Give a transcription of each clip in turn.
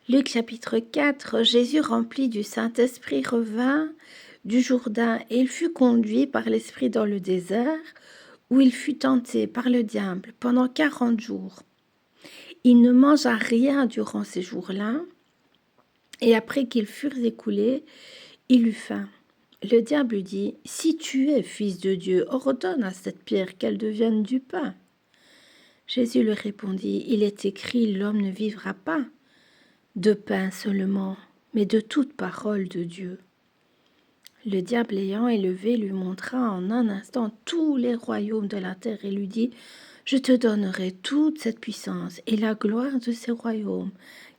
Luc chapitre 4, Jésus rempli du Saint-Esprit revint du Jourdain et il fut conduit par l'Esprit dans le désert où il fut tenté par le diable pendant 40 jours. Il ne mangea rien durant ces jours-là et après qu'ils furent écoulés, il eut faim. Le diable lui dit, « Si tu es fils de Dieu, ordonne à cette pierre qu'elle devienne du pain. » Jésus lui répondit, « Il est écrit, l'homme ne vivra pas de pain seulement, mais de toute parole de Dieu. » Le diable ayant élevé lui montra en un instant tous les royaumes de la terre et lui dit, « Je te donnerai toute cette puissance et la gloire de ces royaumes,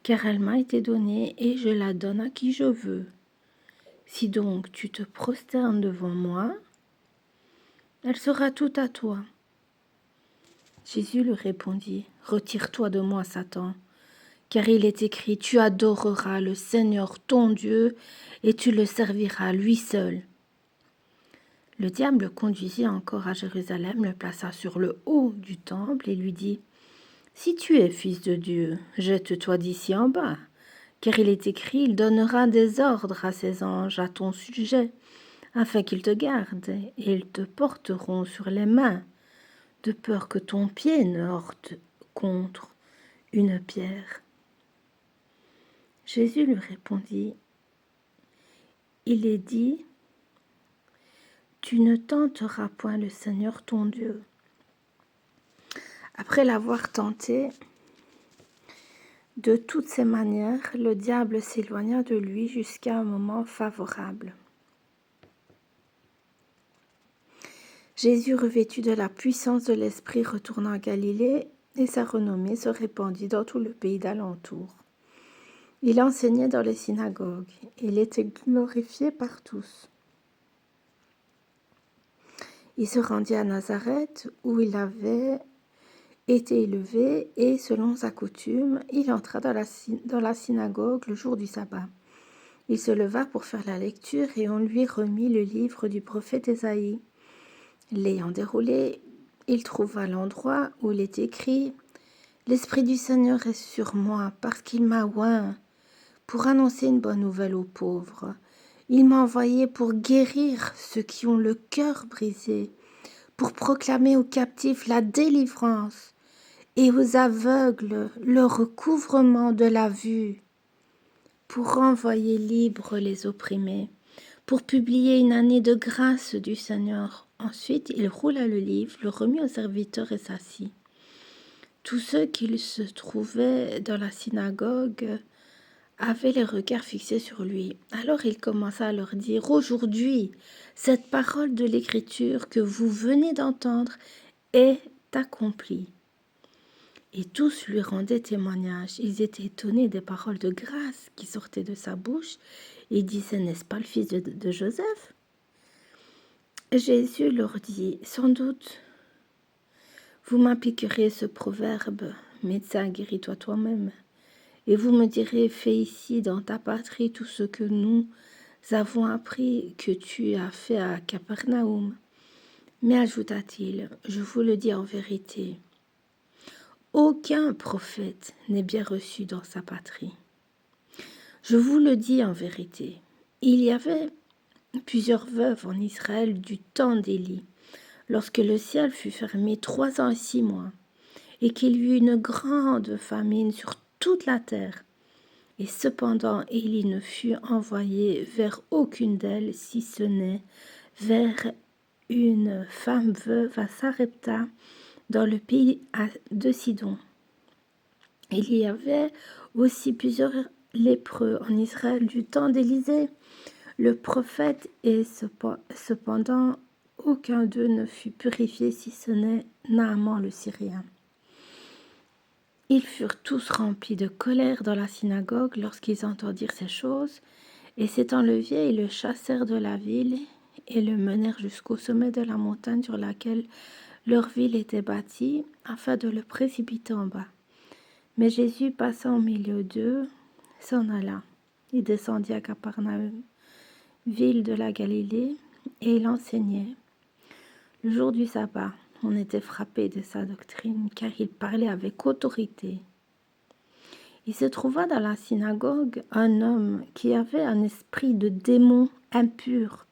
car elle m'a été donnée et je la donne à qui je veux. Si donc tu te prosternes devant moi, elle sera toute à toi. » Jésus lui répondit, « Retire-toi de moi, Satan, car il est écrit, tu adoreras le Seigneur ton Dieu et tu le serviras lui seul. » Le diable le conduisit encore à Jérusalem, le plaça sur le haut du temple et lui dit, « Si tu es fils de Dieu, jette-toi d'ici en bas, car il est écrit, il donnera des ordres à ses anges à ton sujet, afin qu'ils te gardent et ils te porteront sur les mains, de peur que ton pied ne heurte contre une pierre. » Jésus lui répondit, « Il est dit, tu ne tenteras point le Seigneur ton Dieu. » Après l'avoir tenté de toutes ces manières, le diable s'éloigna de lui jusqu'à un moment favorable. Jésus, revêtu de la puissance de l'Esprit, retourna en Galilée et sa renommée se répandit dans tout le pays d'alentour. Il enseignait dans les synagogues et il était glorifié par tous. Il se rendit à Nazareth où il avait été élevé et, selon sa coutume, il entra dans la synagogue le jour du sabbat. Il se leva pour faire la lecture et on lui remit le livre du prophète Ésaïe. L'ayant déroulé, il trouva l'endroit où il est écrit « L'Esprit du Seigneur est sur moi parce qu'il m'a oint pour annoncer une bonne nouvelle aux pauvres. Il m'a envoyé pour guérir ceux qui ont le cœur brisé, pour proclamer aux captifs la délivrance et aux aveugles le recouvrement de la vue, pour renvoyer libres les opprimés, pour publier une année de grâce du Seigneur. » Ensuite, il roula le livre, le remit au serviteur et s'assit. Tous ceux qui se trouvaient dans la synagogue avaient les regards fixés sur lui. Alors il commença à leur dire, « Aujourd'hui, cette parole de l'Écriture que vous venez d'entendre est accomplie. » Et tous lui rendaient témoignage. Ils étaient étonnés des paroles de grâce qui sortaient de sa bouche. Ils disaient, « N'est-ce pas le fils de Joseph ?» Jésus leur dit, « Sans doute, vous m'appliquerez ce proverbe, médecin, guéris-toi toi-même. Et vous me direz, fais ici dans ta patrie tout ce que nous avons appris que tu as fait à Capernaum. Mais ajouta-t-il, je vous le dis en vérité, aucun prophète n'est bien reçu dans sa patrie. Je vous le dis en vérité, il y avait plusieurs veuves en Israël du temps d'Élie, lorsque le ciel fut fermé 3 ans et 6 mois, et qu'il y eut une grande famine sur toute la terre. Et cependant, Élie ne fut envoyé vers aucune d'elles, si ce n'est vers une femme veuve à Sarepta, dans le pays de Sidon. Il y avait aussi plusieurs lépreux en Israël du temps d'Élisée, le prophète, et cependant aucun d'eux ne fut purifié, si ce n'est Naaman le Syrien. Ils furent tous remplis de colère dans la synagogue lorsqu'ils entendirent ces choses, et s'étant levés, ils le chassèrent de la ville et le menèrent jusqu'au sommet de la montagne sur laquelle leur ville était bâtie, afin de le précipiter en bas. Mais Jésus, passant au milieu d'eux, s'en alla. Il descendit à Capernaum, ville de la Galilée, et il enseignait. Le jour du sabbat, on était frappé de sa doctrine, car il parlait avec autorité. Il se trouva dans la synagogue un homme qui avait un esprit de démon impur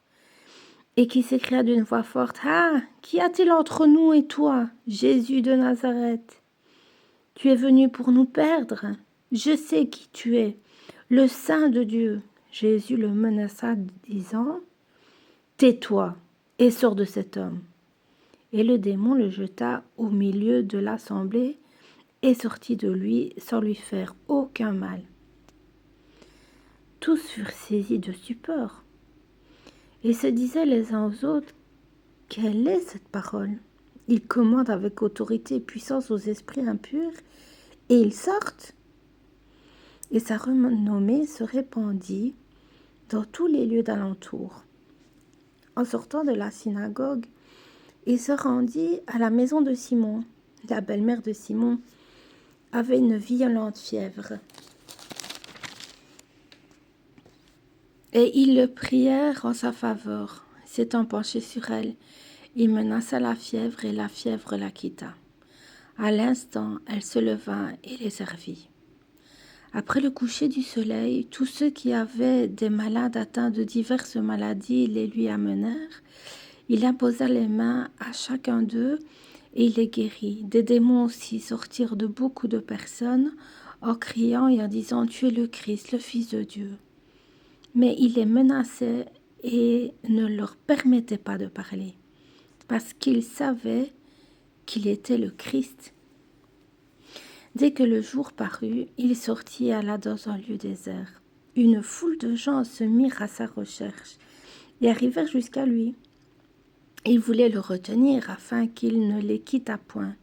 et qui s'écria d'une voix forte, « Ah, qu'y a-t-il entre nous et toi, Jésus de Nazareth? Tu es venu pour nous perdre? Je sais qui tu es, le Saint de Dieu. » Jésus le menaça, disant, « Tais-toi et sors de cet homme. » Et le démon le jeta au milieu de l'assemblée et sortit de lui sans lui faire aucun mal. Tous furent saisis de stupeur et se disaient les uns aux autres, « Quelle est cette parole? Il commande avec autorité et puissance aux esprits impurs et ils sortent. » Et sa renommée se répandit dans tous les lieux d'alentour. En sortant de la synagogue, il se rendit à la maison de Simon. La belle-mère de Simon avait une violente fièvre. Et ils le prièrent en sa faveur. S'étant penché sur elle, il menaça la fièvre et la fièvre la quitta. À l'instant, elle se leva et les servit. Après le coucher du soleil, tous ceux qui avaient des malades atteints de diverses maladies les lui amenèrent. Il imposa les mains à chacun d'eux et il les guérit. Des démons aussi sortirent de beaucoup de personnes en criant et en disant « Tu es le Christ, le Fils de Dieu ». Mais il les menaçait et ne leur permettait pas de parler, parce qu'ils savaient qu'il était le Christ. Dès que le jour parut, il sortit et alla dans un lieu désert. Une foule de gens se mirent à sa recherche et arrivèrent jusqu'à lui. Ils voulaient le retenir afin qu'il ne les quittât point.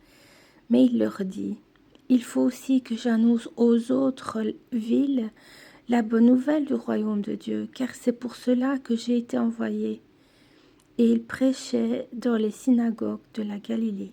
Mais il leur dit, « Il faut aussi que j'annonce aux autres villes la bonne nouvelle du royaume de Dieu, car c'est pour cela que j'ai été envoyé. » Et il prêchait dans les synagogues de la Galilée.